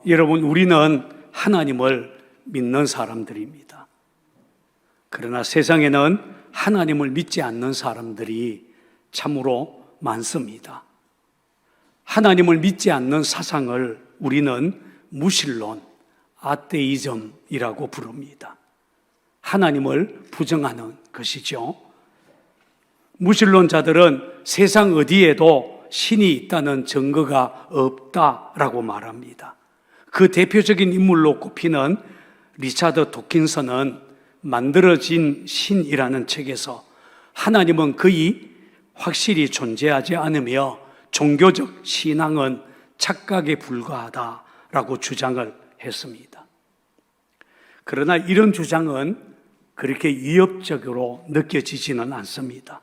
여러분, 우리는 하나님을 믿는 사람들입니다. 그러나 세상에는 하나님을 믿지 않는 사람들이 참으로 많습니다. 하나님을 믿지 않는 사상을 우리는 무신론, 아테이즘이라고 부릅니다. 하나님을 부정하는 것이죠. 무신론자들은 세상 어디에도 신이 있다는 증거가 없다라고 말합니다. 그 대표적인 인물로 꼽히는 리차드 도킨슨은 만들어진 신이라는 책에서 하나님은 거의 확실히 존재하지 않으며 종교적 신앙은 착각에 불과하다라고 주장을 했습니다. 그러나 이런 주장은 그렇게 위협적으로 느껴지지는 않습니다.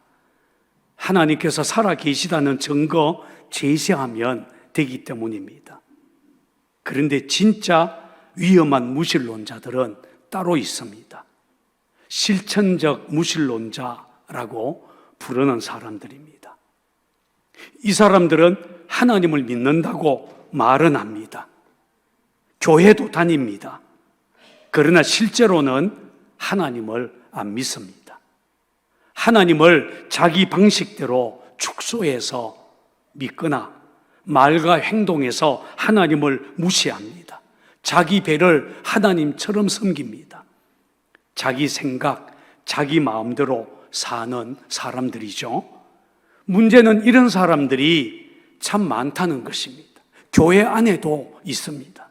하나님께서 살아계시다는 증거 제시하면 되기 때문입니다. 그런데 진짜 위험한 무신론자들은 따로 있습니다. 실천적 무신론자라고 부르는 사람들입니다. 이 사람들은 하나님을 믿는다고 말은 합니다. 교회도 다닙니다. 그러나 실제로는 하나님을 안 믿습니다. 하나님을 자기 방식대로 축소해서 믿거나 말과 행동에서 하나님을 무시합니다. 자기 배를 하나님처럼 섬깁니다. 자기 생각, 자기 마음대로 사는 사람들이죠. 문제는 이런 사람들이 참 많다는 것입니다. 교회 안에도 있습니다.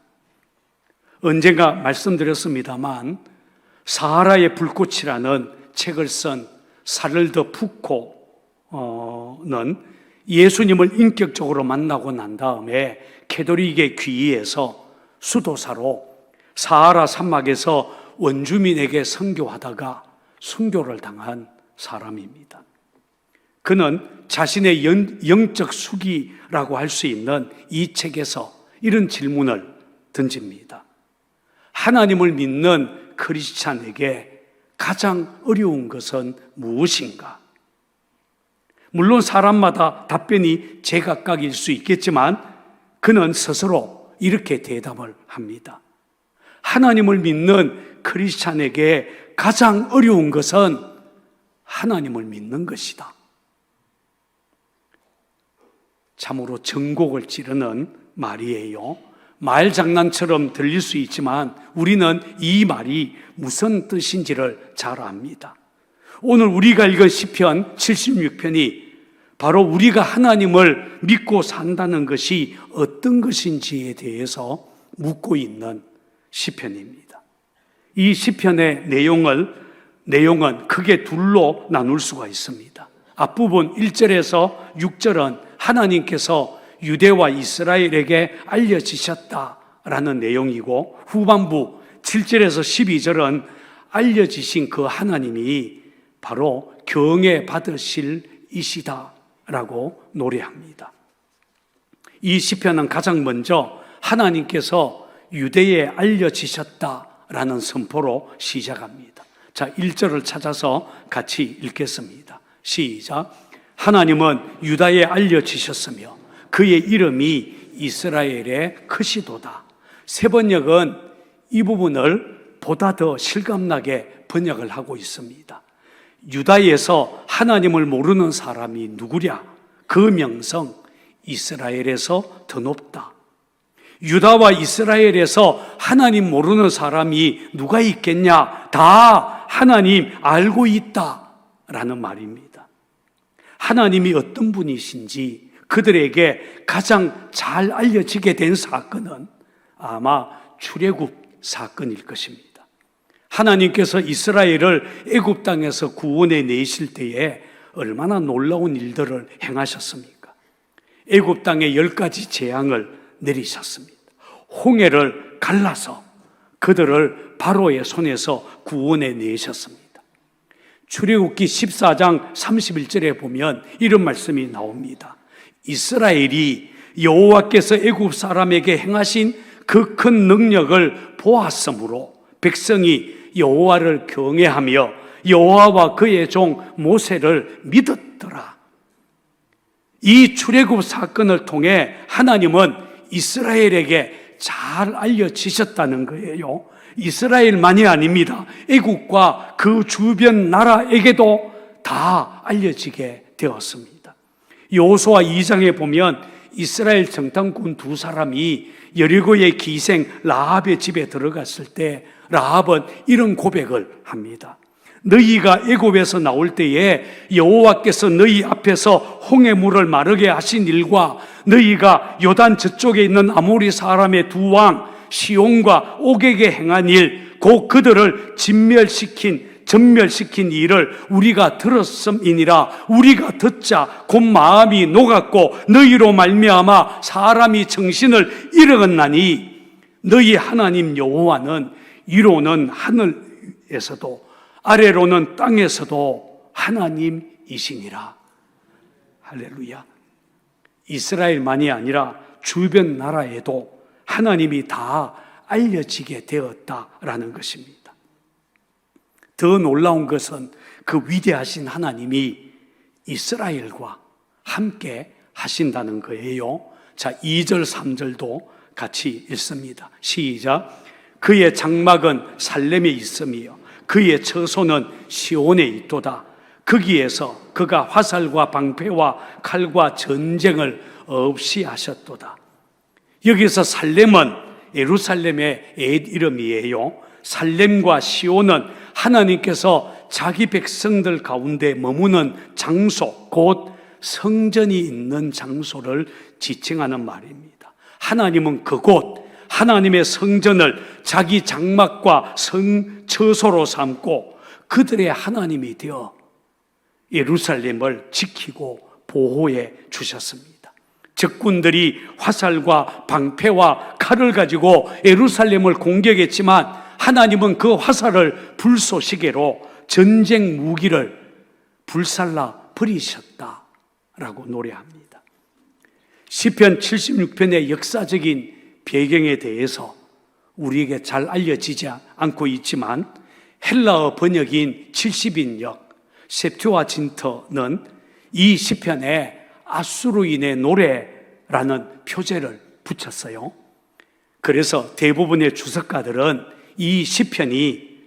언젠가 말씀드렸습니다만 사하라의 불꽃이라는 책을 쓴 사를드 푸코는 예수님을 인격적으로 만나고 난 다음에 캐톨릭의 귀의에서 수도사로 사하라 사막에서 원주민에게 선교하다가 순교를 당한 사람입니다. 그는 자신의 영적 수기라고 할 수 있는 이 책에서 이런 질문을 던집니다. 하나님을 믿는 크리스찬에게 가장 어려운 것은 무엇인가? 물론 사람마다 답변이 제각각일 수 있겠지만 그는 스스로 이렇게 대답을 합니다. 하나님을 믿는 크리스찬에게 가장 어려운 것은 하나님을 믿는 것이다. 참으로 전곡을 찌르는 말이에요. 말장난처럼 들릴 수 있지만 우리는 이 말이 무슨 뜻인지를 잘 압니다. 오늘 우리가 읽은 시편 76편이 바로 우리가 하나님을 믿고 산다는 것이 어떤 것인지에 대해서 묻고 있는 시편입니다. 이 시편의 내용은 크게 둘로 나눌 수가 있습니다. 앞부분 1절에서 6절은 하나님께서 유대와 이스라엘에게 알려지셨다라는 내용이고, 후반부 7절에서 12절은 알려지신 그 하나님이 바로 경외 받으실 이시다라고 노래합니다. 이 시편은 가장 먼저 하나님께서 유대에 알려지셨다라는 선포로 시작합니다. 자, 1절을 찾아서 같이 읽겠습니다. 시작. 하나님은 유다에 알려지셨으며 그의 이름이 이스라엘의 크시도다. 세번역은 이 부분을 보다 더 실감나게 번역을 하고 있습니다. 유다에서 하나님을 모르는 사람이 누구랴? 그 명성 이스라엘에서 더 높다. 유다와 이스라엘에서 하나님 모르는 사람이 누가 있겠냐? 다 하나님 알고 있다라는 말입니다. 하나님이 어떤 분이신지 그들에게 가장 잘 알려지게 된 사건은 아마 출애굽 사건일 것입니다. 하나님께서 이스라엘을 애굽 땅에서 구원해 내실 때에 얼마나 놀라운 일들을 행하셨습니까? 애굽 땅에 10가지 재앙을 내리셨습니다. 홍해를 갈라서 그들을 바로의 손에서 구원해 내셨습니다. 출애굽기 14장 31절에 보면 이런 말씀이 나옵니다. 이스라엘이 여호와께서 애굽 사람에게 행하신 그 큰 능력을 보았으므로 백성이 여호와를 경외하며 여호와와 그의 종 모세를 믿었더라. 이 출애굽 사건을 통해 하나님은 이스라엘에게 잘 알려지셨다는 거예요. 이스라엘만이 아닙니다. 애국과 그 주변 나라에게도 다 알려지게 되었습니다. 여호수아 2장에 보면 이스라엘 정탐꾼 두 사람이 여리고의 기생 라합의 집에 들어갔을 때 라합은 이런 고백을 합니다. 너희가 애굽에서 나올 때에 여호와께서 너희 앞에서 홍해물을 마르게 하신 일과 너희가 요단 저쪽에 있는 아모리 사람의 두 왕 시온과 옥에게 행한 일, 곧 그들을 전멸시킨 일을 우리가 들었음이니라. 우리가 듣자 곧 마음이 녹았고 너희로 말미암아 사람이 정신을 잃어갔나니 너희 하나님 여호와는 위로는 하늘에서도 아래로는 땅에서도 하나님이시니라. 할렐루야. 이스라엘만이 아니라 주변 나라에도 하나님이 다 알려지게 되었다라는 것입니다. 더 놀라운 것은 그 위대하신 하나님이 이스라엘과 함께 하신다는 거예요. 자, 2절 3절도 같이 읽습니다. 시작. 그의 장막은 살렘에 있으며 그의 처소는 시온에 있도다. 거기에서 그가 화살과 방패와 칼과 전쟁을 없이 하셨도다. 여기서 살렘은 예루살렘의 옛 이름이에요. 살렘과 시온은 하나님께서 자기 백성들 가운데 머무는 장소, 곧 성전이 있는 장소를 지칭하는 말입니다. 하나님은 그곳 하나님의 성전을 자기 장막과 처소로 삼고 그들의 하나님이 되어 예루살렘을 지키고 보호해 주셨습니다. 적군들이 화살과 방패와 칼을 가지고 예루살렘을 공격했지만 하나님은 그 화살을 불쏘시개로 전쟁 무기를 불살라 버리셨다라고 노래합니다. 시편 76편의 역사적인 배경에 대해서 우리에게 잘 알려지지 않고 있지만 헬라어 번역인 70인역 셉튜아진트는 이 시편에 아수르인의 노래라는 표제를 붙였어요. 그래서 대부분의 주석가들은 이 시편이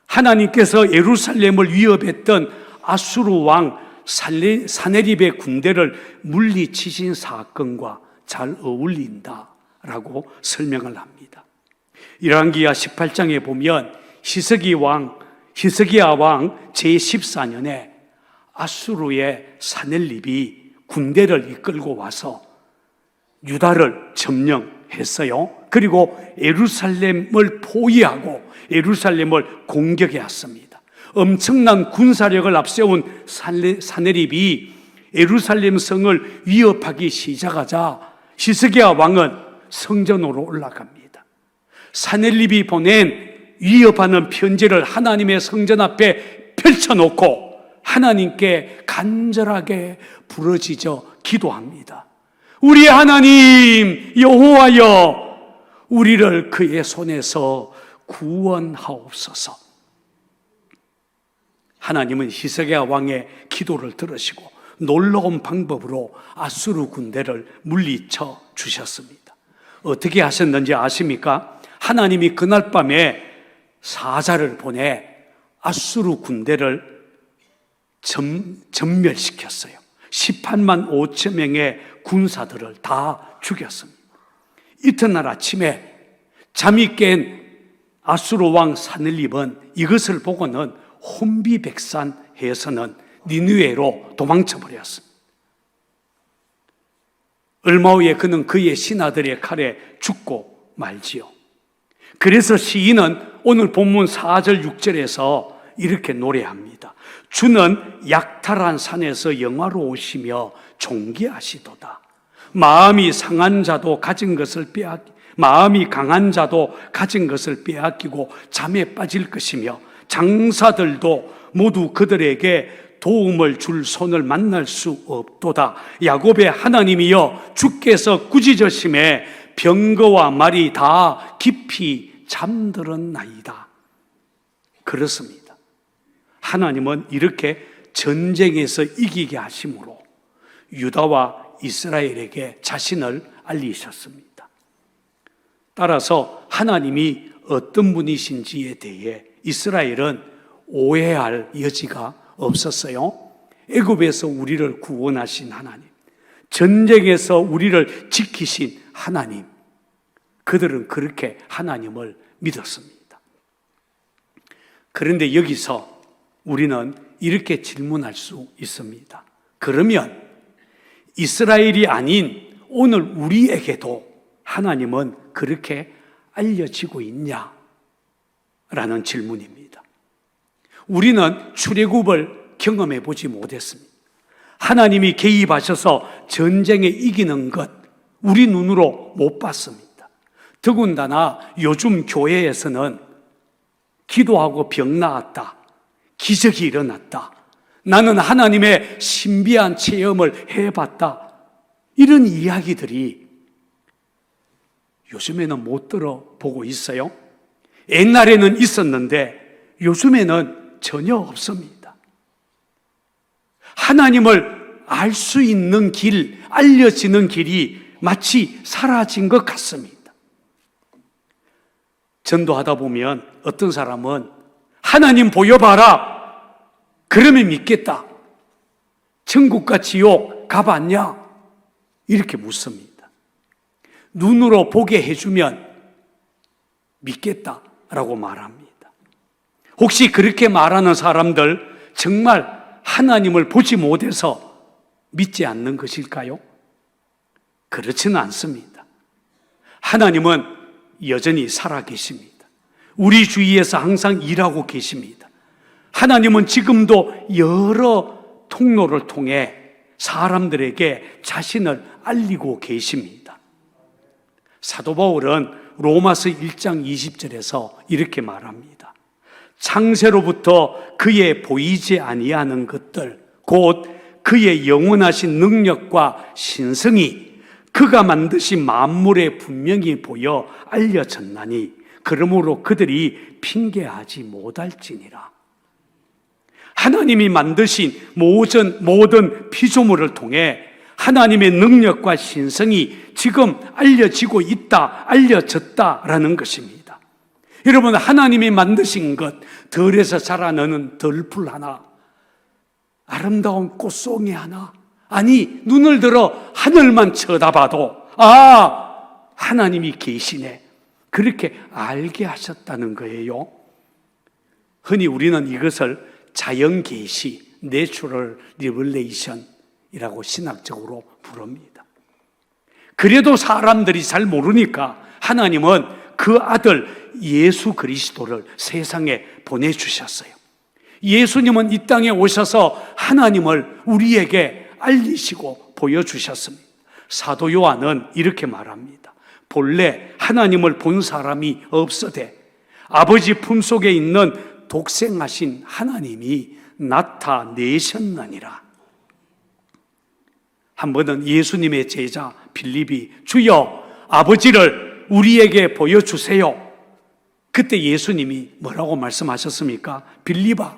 하나님께서 예루살렘을 위협했던 아수르 왕 사네립의 군대를 물리치신 사건과 잘 어울린다라고 설명을 합니다. 열왕기하 18장에 보면 히스기야 왕 제14년에 아수르의 사넬립이 군대를 이끌고 와서 유다를 점령했어요. 그리고 예루살렘을 포위하고 예루살렘을 공격해 왔습니다. 엄청난 군사력을 앞세운 사네립이 예루살렘 성을 위협하기 시작하자 히스기야 왕은 성전으로 올라갑니다. 사넬립이 보낸 위협하는 편지를 하나님의 성전 앞에 펼쳐놓고 하나님께 간절하게 부르짖어 기도합니다. 우리 하나님 여호와여, 우리를 그의 손에서 구원하옵소서. 하나님은 히스기야 왕의 기도를 들으시고 놀라운 방법으로 아수르 군대를 물리쳐 주셨습니다. 어떻게 하셨는지 아십니까? 하나님이 그날 밤에 사자를 보내 아수르 군대를 전멸시켰어요. 18만 5천 명의 군사들을 다 죽였습니다. 이튿날 아침에 잠이 깬 아수르 왕 사넬립은 이것을 보고는 혼비백산해서는 니느웨로 도망쳐 버렸습니다. 얼마 후에 그는 그의 신하들의 칼에 죽고 말지요. 그래서 시인은 오늘 본문 4절 6절에서 이렇게 노래합니다. 주는 약탈한 산에서 영화로우시며 존귀하시도다. 마음이 강한 자도 가진 것을 빼앗기고 잠에 빠질 것이며 장사들도 모두 그들에게 도움을 줄 손을 만날 수 없도다. 야곱의 하나님이여, 주께서 꾸짖으심에 병거와 말이 다 깊이 잠들었나이다. 그렇습니다. 하나님은 이렇게 전쟁에서 이기게 하심으로 유다와 이스라엘에게 자신을 알리셨습니다. 따라서 하나님이 어떤 분이신지에 대해 이스라엘은 오해할 여지가 없었어요. 애굽에서 우리를 구원하신 하나님, 전쟁에서 우리를 지키신 하나님, 그들은 그렇게 하나님을 믿었습니다. 그런데 여기서 우리는 이렇게 질문할 수 있습니다. 그러면 이스라엘이 아닌 오늘 우리에게도 하나님은 그렇게 알려지고 있냐? 라는 질문입니다. 우리는 출애굽을 경험해 보지 못했습니다. 하나님이 개입하셔서 전쟁에 이기는 것 우리 눈으로 못 봤습니다. 더군다나 요즘 교회에서는 기도하고 병 나았다, 기적이 일어났다, 나는 하나님의 신비한 체험을 해봤다, 이런 이야기들이 요즘에는 못 들어보고 있어요. 옛날에는 있었는데 요즘에는 전혀 없습니다. 하나님을 알 수 있는 길, 알려지는 길이 마치 사라진 것 같습니다. 전도하다 보면 어떤 사람은 하나님 보여봐라, 그러면 믿겠다. 천국과 지옥 가봤냐? 이렇게 묻습니다. 눈으로 보게 해주면 믿겠다라고 말합니다. 혹시 그렇게 말하는 사람들 정말 하나님을 보지 못해서 믿지 않는 것일까요? 그렇지는 않습니다. 하나님은 여전히 살아계십니다. 우리 주위에서 항상 일하고 계십니다. 하나님은 지금도 여러 통로를 통해 사람들에게 자신을 알리고 계십니다. 사도 바울은 로마서 1장 20절에서 이렇게 말합니다. 창세로부터 그의 보이지 아니하는 것들, 곧 그의 영원하신 능력과 신성이 그가 만드신 만물에 분명히 보여 알려졌나니 그러므로 그들이 핑계하지 못할지니라. 하나님이 만드신 모든 피조물을 통해 하나님의 능력과 신성이 지금 알려지고 있다, 알려졌다라는 것입니다. 여러분, 하나님이 만드신 것, 들에서 자라나는 들풀 하나, 아름다운 꽃송이 하나, 아니 눈을 들어 하늘만 쳐다봐도 하나님이 계시네, 그렇게 알게 하셨다는 거예요. 흔히 우리는 이것을 자연계시, 내추럴 리블레이션이라고 신학적으로 부릅니다. 그래도 사람들이 잘 모르니까 하나님은 그 아들 예수 그리스도를 세상에 보내주셨어요. 예수님은 이 땅에 오셔서 하나님을 우리에게 알리시고 보여주셨습니다. 사도 요한은 이렇게 말합니다. 본래 하나님을 본 사람이 없으되 아버지 품속에 있는 독생하신 하나님이 나타내셨느니라. 한 번은 예수님의 제자 빌립이 주여 아버지를 우리에게 보여주세요. 그때 예수님이 뭐라고 말씀하셨습니까? 빌립아,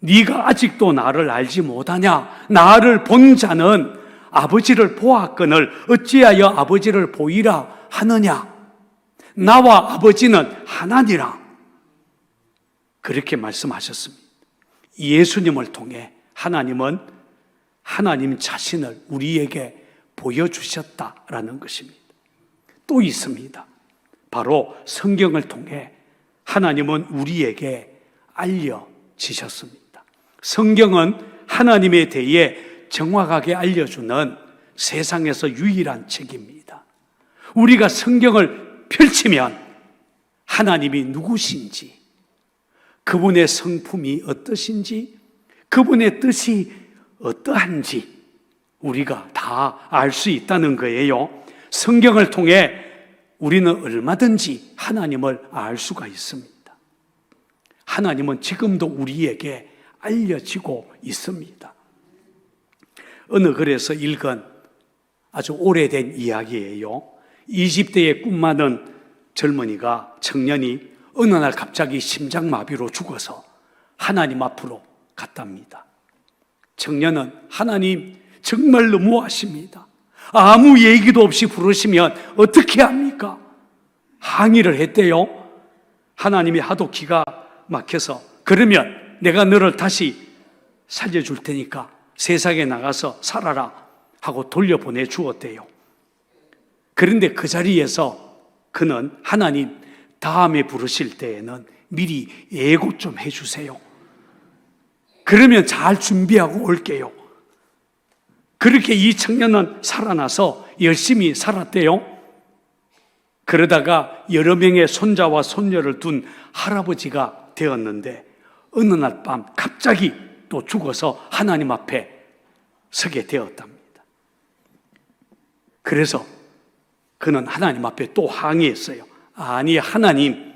네가 아직도 나를 알지 못하냐? 나를 본 자는 아버지를 보았거늘 어찌하여 아버지를 보이라 하느냐? 나와 아버지는 하나니라. 그렇게 말씀하셨습니다. 예수님을 통해 하나님은 하나님 자신을 우리에게 보여주셨다라는 것입니다. 또 있습니다. 바로 성경을 통해 하나님은 우리에게 알려지셨습니다. 성경은 하나님에 대해 정확하게 알려주는 세상에서 유일한 책입니다. 우리가 성경을 펼치면 하나님이 누구신지, 그분의 성품이 어떠신지, 그분의 뜻이 어떠한지 우리가 다 알 수 있다는 거예요. 성경을 통해 우리는 얼마든지 하나님을 알 수가 있습니다. 하나님은 지금도 우리에게 알려지고 있습니다. 어느 글에서 읽은 아주 오래된 이야기예요. 20대의 꿈 많은 젊은이가, 청년이 어느 날 갑자기 심장마비로 죽어서 하나님 앞으로 갔답니다. 청년은 하나님 정말 너무하십니다. 아무 얘기도 없이 부르시면 어떻게 합니까? 항의를 했대요. 하나님이 하도 기가 막혀서 그러면 내가 너를 다시 살려줄 테니까 세상에 나가서 살아라 하고 돌려보내 주었대요. 그런데 그 자리에서 그는 하나님 다음에 부르실 때에는 미리 예고 좀 해주세요. 그러면 잘 준비하고 올게요. 그렇게 이 청년은 살아나서 열심히 살았대요. 그러다가 여러 명의 손자와 손녀를 둔 할아버지가 되었는데 어느 날 밤 갑자기 또 죽어서 하나님 앞에 서게 되었답니다. 그래서 그는 하나님 앞에 또 항의했어요. 아니, 하나님,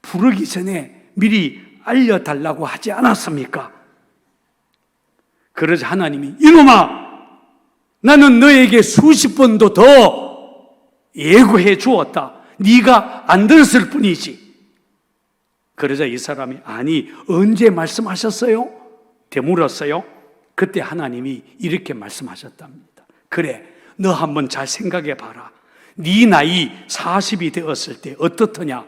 부르기 전에 미리 알려달라고 하지 않았습니까? 그러자 하나님이, 이놈아, 나는 너에게 수십 번도 더 예고해 주었다. 네가 안 들었을 뿐이지. 그러자 이 사람이, 아니, 언제 말씀하셨어요? 되물었어요. 그때 하나님이 이렇게 말씀하셨답니다. 그래, 너 한번 잘 생각해 봐라. 네 나이 40이 되었을 때 어떻더냐?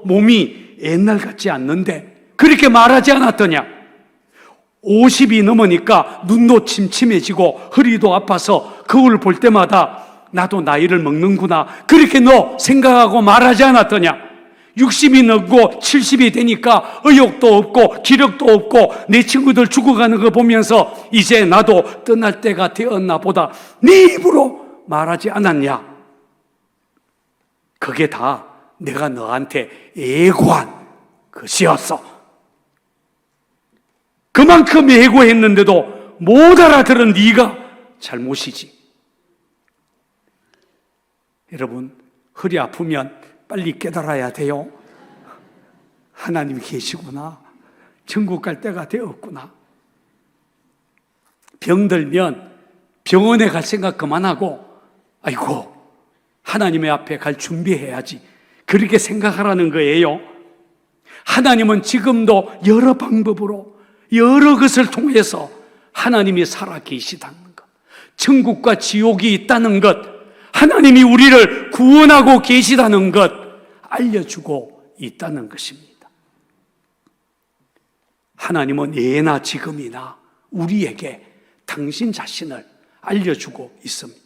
몸이 옛날 같지 않는데 그렇게 말하지 않았더냐? 50이 넘으니까 눈도 침침해지고 허리도 아파서 거울 볼 때마다 나도 나이를 먹는구나, 그렇게 너 생각하고 말하지 않았더냐? 60이 넘고 70이 되니까 의욕도 없고 기력도 없고 내 친구들 죽어가는 거 보면서 이제 나도 떠날 때가 되었나 보다, 네 입으로 말하지 않았냐? 그게 다 내가 너한테 예고한 것이었어. 그만큼 예고했는데도 못 알아들은 네가 잘못이지. 여러분, 허리 아프면 빨리 깨달아야 돼요. 하나님이 계시구나. 천국 갈 때가 되었구나. 병들면 병원에 갈 생각 그만하고, 아이고, 하나님의 앞에 갈 준비해야지, 그렇게 생각하라는 거예요. 하나님은 지금도 여러 방법으로, 여러 것을 통해서 하나님이 살아 계시다는 것, 천국과 지옥이 있다는 것, 하나님이 우리를 구원하고 계시다는 것 알려주고 있다는 것입니다. 하나님은 예나 지금이나 우리에게 당신 자신을 알려주고 있습니다.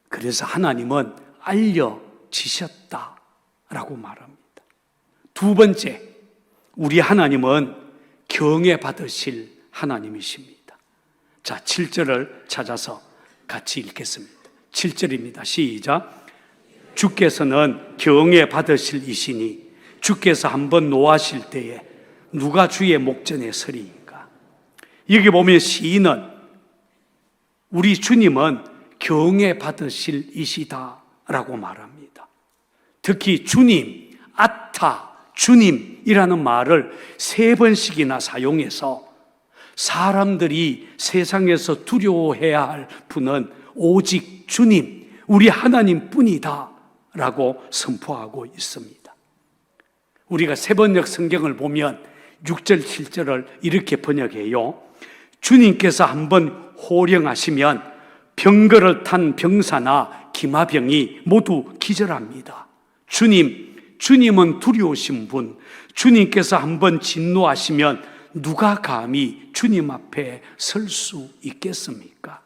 그래서 하나님은 알려지셨다라고 말합니다. 두 번째, 우리 하나님은 경외받으실 하나님이십니다. 자, 7절을 찾아서 같이 읽겠습니다. 7절입니다. 시작. 주께서는 경외받으실 이시니 주께서 한번 노하실 때에 누가 주의 목전에 서리이까. 여기 보면 시인은 우리 주님은 경외받으실 이시다라고 말합니다. 특히 주님, 아타, 주님이라는 말을 3번씩이나 사용해서 사람들이 세상에서 두려워해야 할 분은 오직 주님, 우리 하나님 뿐이다 라고 선포하고 있습니다. 우리가 세번역 성경을 보면 6절, 7절을 이렇게 번역해요. 주님께서 한번 호령하시면 병거를 탄 병사나 기마병이 모두 기절합니다. 주님은 두려우신 분, 주님께서 한번 진노하시면 누가 감히 주님 앞에 설 수 있겠습니까?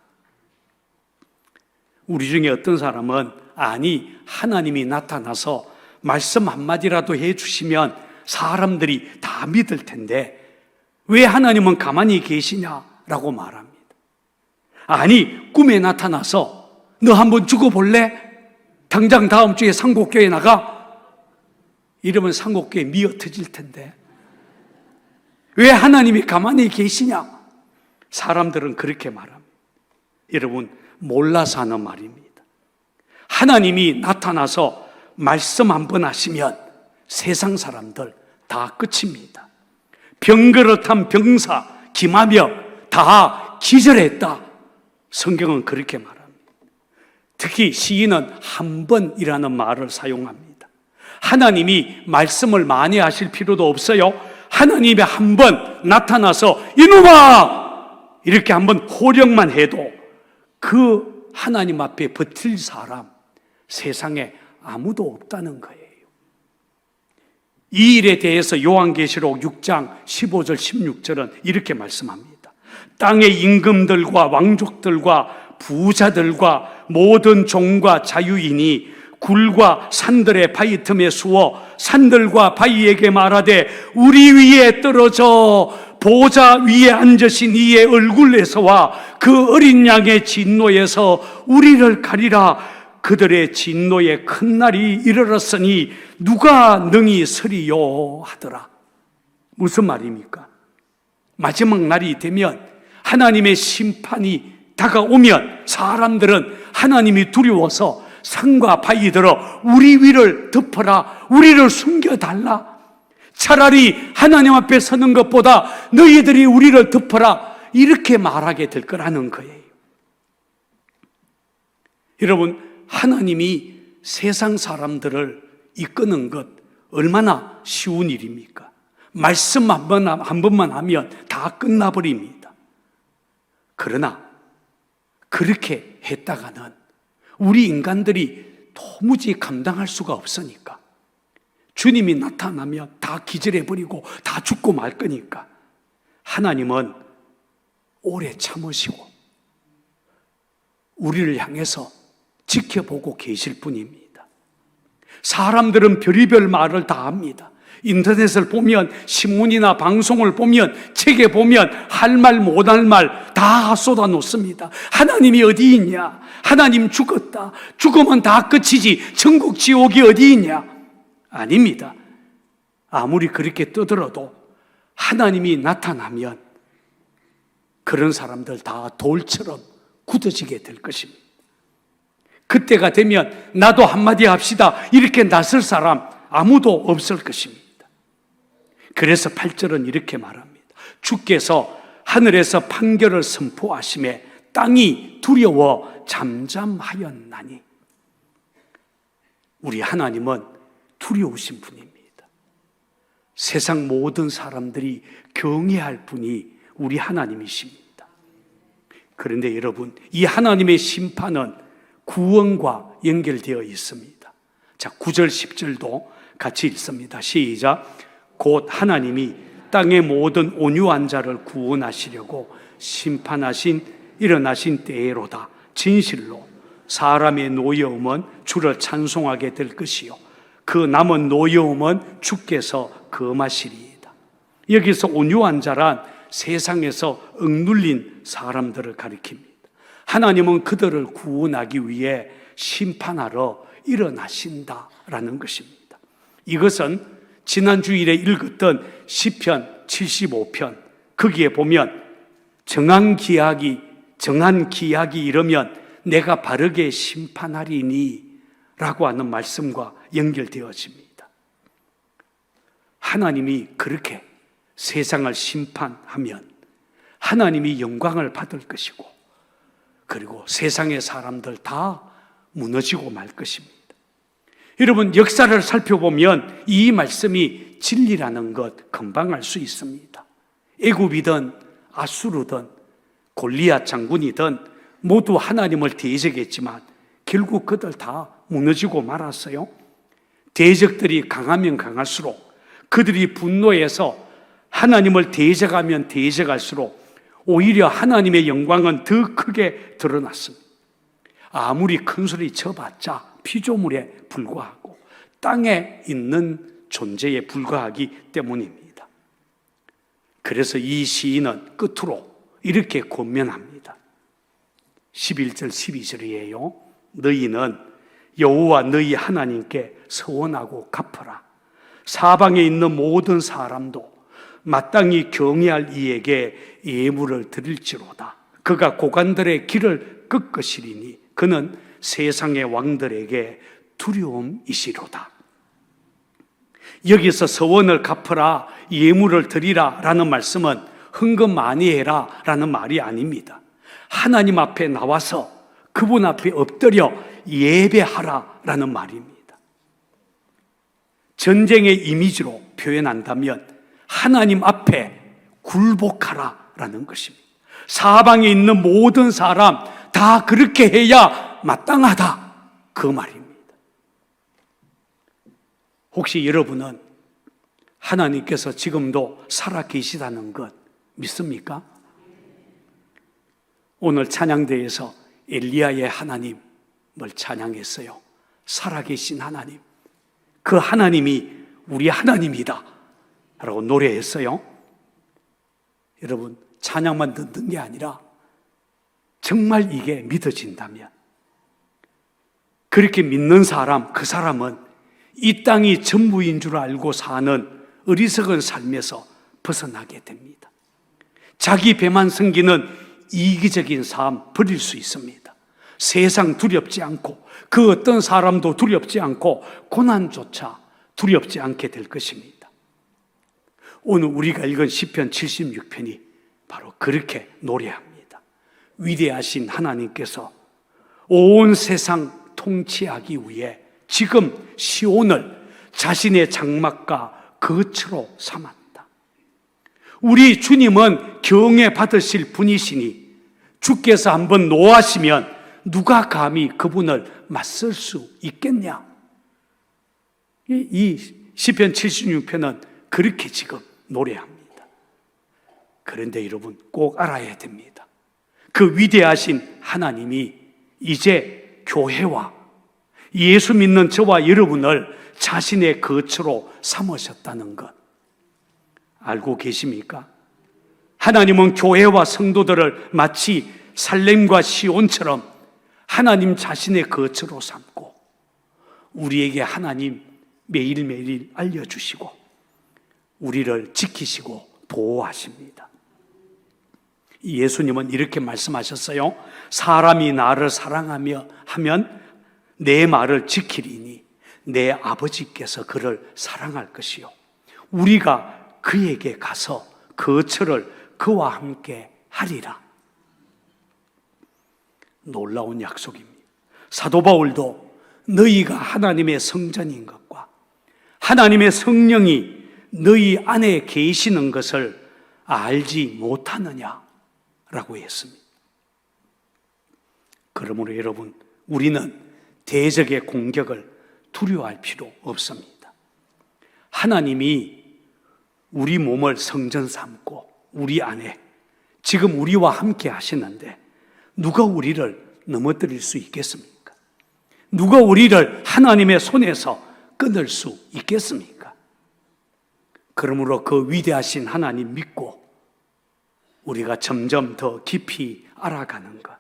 우리 중에 어떤 사람은, 아니, 하나님이 나타나서 말씀 한마디라도 해주시면 사람들이 다 믿을 텐데 왜 하나님은 가만히 계시냐라고 말합니다. 아니, 꿈에 나타나서 너 한번 죽어볼래? 당장 다음 주에 상곡교회 나가? 이러면 상곡교회 미어 터질 텐데 왜 하나님이 가만히 계시냐? 사람들은 그렇게 말합니다. 여러분, 몰라서 하는 말입니다. 하나님이 나타나서 말씀 한번 하시면 세상 사람들 다 끝입니다. 병거를 탄 병사, 기마병 다 기절했다. 성경은 그렇게 말합니다. 특히 시인은 한 번이라는 말을 사용합니다. 하나님이 말씀을 많이 하실 필요도 없어요. 하나님이 한 번 나타나서 이놈아! 이렇게 한번 호령만 해도 그 하나님 앞에 버틸 사람, 세상에 아무도 없다는 거예요. 이 일에 대해서 요한계시록 6장 15절 16절은 이렇게 말씀합니다. 땅의 임금들과 왕족들과 부자들과 모든 종과 자유인이 굴과 산들의 바위 틈에 수어 산들과 바위에게 말하되 우리 위에 떨어져 보좌 위에 앉으신 이의 얼굴에서와 그 어린 양의 진노에서 우리를 가리라. 그들의 진노의 큰 날이 이르렀으니 누가 능히 서리요 하더라. 무슨 말입니까? 마지막 날이 되면 하나님의 심판이 다가오면 사람들은 하나님이 두려워서 산과 바위 들어 우리 위를 덮어라, 우리를 숨겨달라, 차라리 하나님 앞에 서는 것보다 너희들이 우리를 덮어라, 이렇게 말하게 될 거라는 거예요. 여러분, 하나님이 세상 사람들을 이끄는 것 얼마나 쉬운 일입니까? 말씀 한 번만 하면 다 끝나버립니다. 그러나 그렇게 했다가는 우리 인간들이 도무지 감당할 수가 없으니까, 주님이 나타나면 다 기절해버리고 다 죽고 말 거니까 하나님은 오래 참으시고 우리를 향해서 지켜보고 계실 뿐입니다. 사람들은 별의별 말을 다 합니다. 인터넷을 보면, 신문이나 방송을 보면, 책에 보면 할 말 못할 말 다 쏟아놓습니다. 하나님이 어디 있냐? 하나님 죽었다. 죽으면 다 끝이지. 천국 지옥이 어디 있냐? 아닙니다. 아무리 그렇게 떠들어도 하나님이 나타나면 그런 사람들 다 돌처럼 굳어지게 될 것입니다. 그때가 되면 나도 한마디 합시다, 이렇게 나설 사람 아무도 없을 것입니다. 그래서 8절은 이렇게 말합니다. 주께서 하늘에서 판결을 선포하심에 땅이 두려워 잠잠하였나니. 우리 하나님은 두려우신 분입니다. 세상 모든 사람들이 경외할 분이 우리 하나님이십니다. 그런데 여러분, 이 하나님의 심판은 구원과 연결되어 있습니다. 자, 9절 10절도 같이 읽습니다. 시작. 곧 하나님이 땅의 모든 온유한 자를 구원하시려고 심판하신 일어나신 때로다. 진실로 사람의 노여움은 주를 찬송하게 될 것이요 그 남은 노여움은 주께서 금하시리이다. 여기서 온유한 자란 세상에서 억눌린 사람들을 가리킵니다. 하나님은 그들을 구원하기 위해 심판하러 일어나신다라는 것입니다. 이것은 지난 주일에 읽었던 시편 75편, 거기에 보면 정한 기약이 이르면 내가 바르게 심판하리니 라고 하는 말씀과 연결되어집니다. 하나님이 그렇게 세상을 심판하면 하나님이 영광을 받을 것이고, 그리고 세상의 사람들 다 무너지고 말 것입니다. 여러분, 역사를 살펴보면 이 말씀이 진리라는 것 금방 알 수 있습니다. 애굽이든 아수르든 골리앗 장군이든 모두 하나님을 대적했지만 결국 그들 다 무너지고 말았어요. 대적들이 강하면 강할수록, 그들이 분노해서 하나님을 대적하면 대적할수록 오히려 하나님의 영광은 더 크게 드러났습니다. 아무리 큰 소리 쳐봤자 피조물에 불과하고 땅에 있는 존재에 불과하기 때문입니다. 그래서 이 시인은 끝으로 이렇게 권면합니다. 11절 12절이에요. 너희는 여호와 너희 하나님께 서원하고 갚으라. 사방에 있는 모든 사람도 마땅히 경외할 이에게 예물을 드릴지로다. 그가 고관들의 길을 꺾으시리니 그는 세상의 왕들에게 두려움이시로다. 여기서 서원을 갚으라, 예물을 드리라 라는 말씀은 헌금 많이 해라 라는 말이 아닙니다. 하나님 앞에 나와서 그분 앞에 엎드려 예배하라 라는 말입니다. 전쟁의 이미지로 표현한다면 하나님 앞에 굴복하라 라는 것입니다. 사방에 있는 모든 사람 다 그렇게 해야 마땅하다, 그 말입니다. 혹시 여러분은 하나님께서 지금도 살아 계시다는 것 믿습니까? 오늘 찬양대에서 엘리야의 하나님을 찬양했어요. 살아계신 하나님, 그 하나님이 우리 하나님이다 라고 노래했어요. 여러분, 찬양만 듣는 게 아니라 정말 이게 믿어진다면, 그렇게 믿는 사람, 그 사람은 이 땅이 전부인 줄 알고 사는 어리석은 삶에서 벗어나게 됩니다. 자기 배만 섬기는 이기적인 삶 버릴 수 있습니다. 세상 두렵지 않고 그 어떤 사람도 두렵지 않고 고난조차 두렵지 않게 될 것입니다. 오늘 우리가 읽은 시편 76편이 바로 그렇게 노래합니다. 위대하신 하나님께서 온 세상 통치하기 위해 지금 시온을 자신의 장막과 거처로 삼았다. 우리 주님은 경외받으실 분이시니 주께서 한번 노하시면 누가 감히 그분을 맞설 수 있겠냐? 이 시편 76편은 그렇게 지금 노래합니다. 그런데 여러분 꼭 알아야 됩니다. 그 위대하신 하나님이 이제 교회와 예수 믿는 저와 여러분을 자신의 거처로 삼으셨다는 것 알고 계십니까? 하나님은 교회와 성도들을 마치 살렘과 시온처럼 하나님 자신의 거처로 삼고 우리에게 하나님 매일매일 알려주시고 우리를 지키시고 보호하십니다. 예수님은 이렇게 말씀하셨어요. 사람이 나를 사랑하며 하면 내 말을 지키리니 내 아버지께서 그를 사랑할 것이요 우리가 그에게 가서 거처를 그와 함께 하리라. 놀라운 약속입니다. 사도 바울도 너희가 하나님의 성전인 것과 하나님의 성령이 너희 안에 계시는 것을 알지 못하느냐라고 했습니다. 그러므로 여러분, 우리는 대적의 공격을 두려워할 필요 없습니다. 하나님이 우리 몸을 성전 삼고 우리 안에 지금 우리와 함께 하시는데 누가 우리를 넘어뜨릴 수 있겠습니까? 누가 우리를 하나님의 손에서 끊을 수 있겠습니까? 그러므로 그 위대하신 하나님 믿고 우리가 점점 더 깊이 알아가는 것,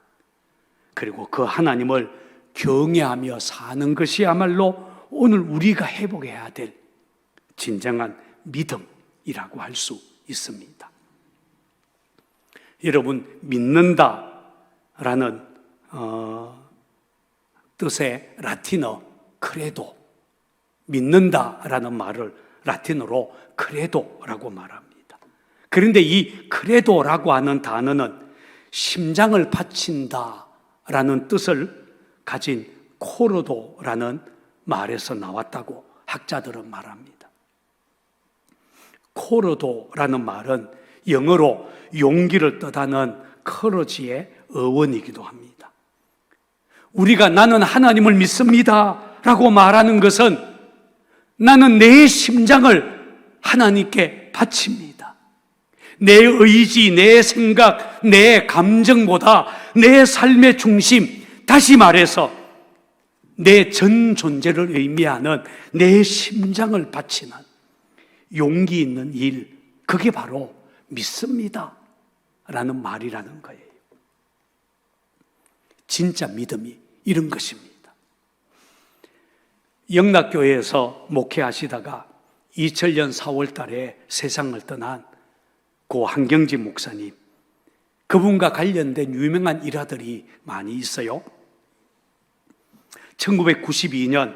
그리고 그 하나님을 경외하며 사는 것이야말로 오늘 우리가 회복해야 될 진정한 믿음이라고 할 수 있습니다. 여러분, 믿는다라는 뜻의 라틴어 크레도, 믿는다라는 말을 라틴어로 크레도라고 말합니다. 그런데 이 크레도라고 하는 단어는 심장을 바친다라는 뜻을 가진 코르도라는 말에서 나왔다고 학자들은 말합니다. 코르도라는 말은 영어로 용기를 뜻하는 커러지의 어원이기도 합니다. 우리가 나는 하나님을 믿습니다 라고 말하는 것은 나는 내 심장을 하나님께 바칩니다. 내 의지, 내 생각, 내 감정보다 내 삶의 중심, 다시 말해서 내 전 존재를 의미하는 내 심장을 바치는 용기 있는 일, 그게 바로 믿습니다 라는 말이라는 거예요. 진짜 믿음이 이런 것입니다. 영락교회에서 목회하시다가 2000년 4월 달에 세상을 떠난 고 한경지 목사님, 그분과 관련된 유명한 일화들이 많이 있어요. 1992년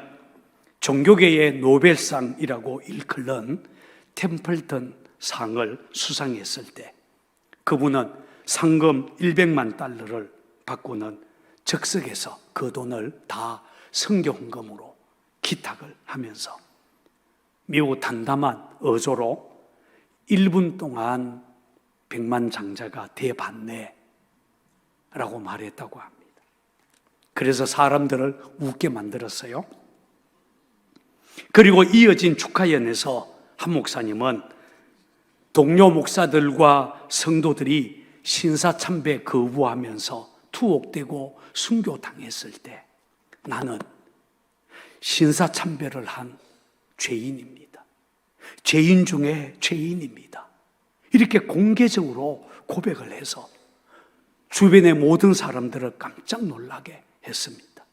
종교계의 노벨상이라고 일컬는 템플턴 상을 수상했을 때 그분은 상금 100만 달러를 받고는 즉석에서 그 돈을 다 선교헌금으로 기탁을 하면서 매우 담담한 어조로 1분 동안 100만 장자가 대받네 라고 말했다고 합니다. 그래서 사람들을 웃게 만들었어요. 그리고 이어진 축하연에서 한 목사님은 동료 목사들과 성도들이 신사참배 거부하면서 투옥되고 순교당했을 때 나는 신사참배를 한 죄인입니다. 죄인 중에 죄인입니다. 이렇게 공개적으로 고백을 해서 주변의 모든 사람들을 깜짝 놀라게 했습니다.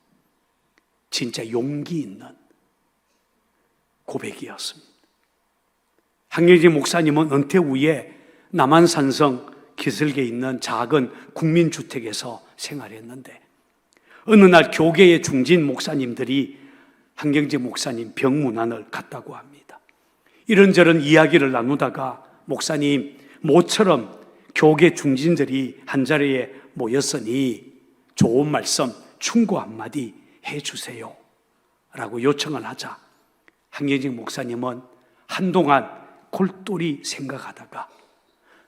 진짜 용기 있는 고백이었습니다. 한경진 목사님은 은퇴 후에 남한산성 기슭에 있는 작은 국민주택에서 생활했는데 어느 날 교계의 중진 목사님들이 한경진 목사님 병문안을 갔다고 합니다. 이런저런 이야기를 나누다가 목사님, 모처럼 교계 중진들이 한자리에 모였으니 좋은 말씀, 충고 한마디 해주세요 라고 요청을 하자 한경진 목사님은 한동안 골똘히 생각하다가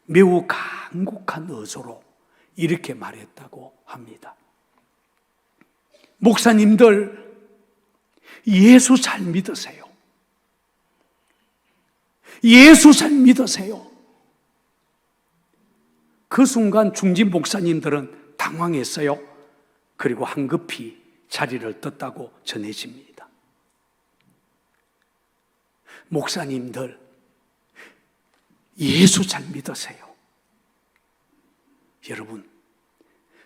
매우 간곡한 어조로 이렇게 말했다고 합니다. 목사님들, 예수 잘 믿으세요. 예수 잘 믿으세요. 그 순간 중진 목사님들은 당황했어요. 그리고 황급히 자리를 떴다고 전해집니다. 목사님들, 예수 잘 믿으세요. 여러분,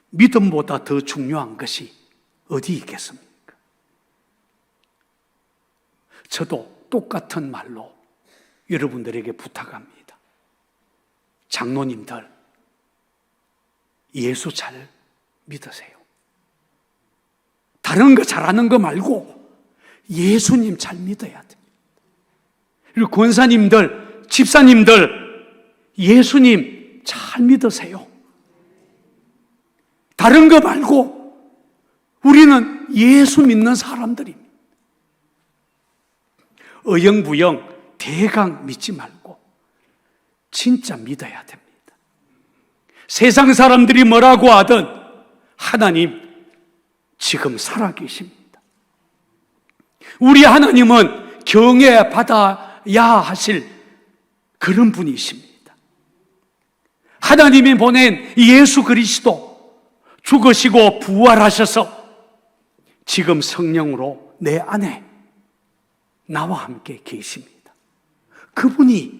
믿음보다 더 중요한 것이 어디 있겠습니까? 저도 똑같은 말로 여러분들에게 부탁합니다. 장로님들, 예수 잘 믿으세요. 다른 거 잘하는 거 말고 예수님 잘 믿어야 됩니다. 그리고 권사님들, 집사님들, 예수님 잘 믿으세요. 다른 거 말고 우리는 예수 믿는 사람들입니다. 어영부영 대강 믿지 말고 진짜 믿어야 됩니다. 세상 사람들이 뭐라고 하든 하나님 지금 살아계십니다. 우리 하나님은 경외받아야 하실 그런 분이십니다. 하나님이 보낸 예수 그리스도 죽으시고 부활하셔서 지금 성령으로 내 안에 나와 함께 계십니다. 그분이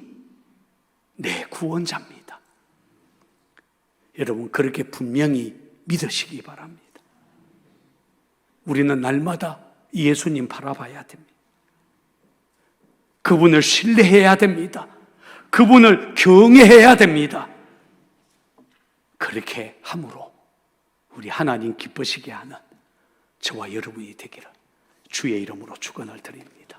내 구원자입니다. 여러분, 그렇게 분명히 믿으시기 바랍니다. 우리는 날마다 예수님 바라봐야 됩니다. 그분을 신뢰해야 됩니다. 그분을 경외해야 됩니다. 그렇게 함으로 우리 하나님 기쁘시게 하는 저와 여러분이 되기를 주의 이름으로 축원을 드립니다.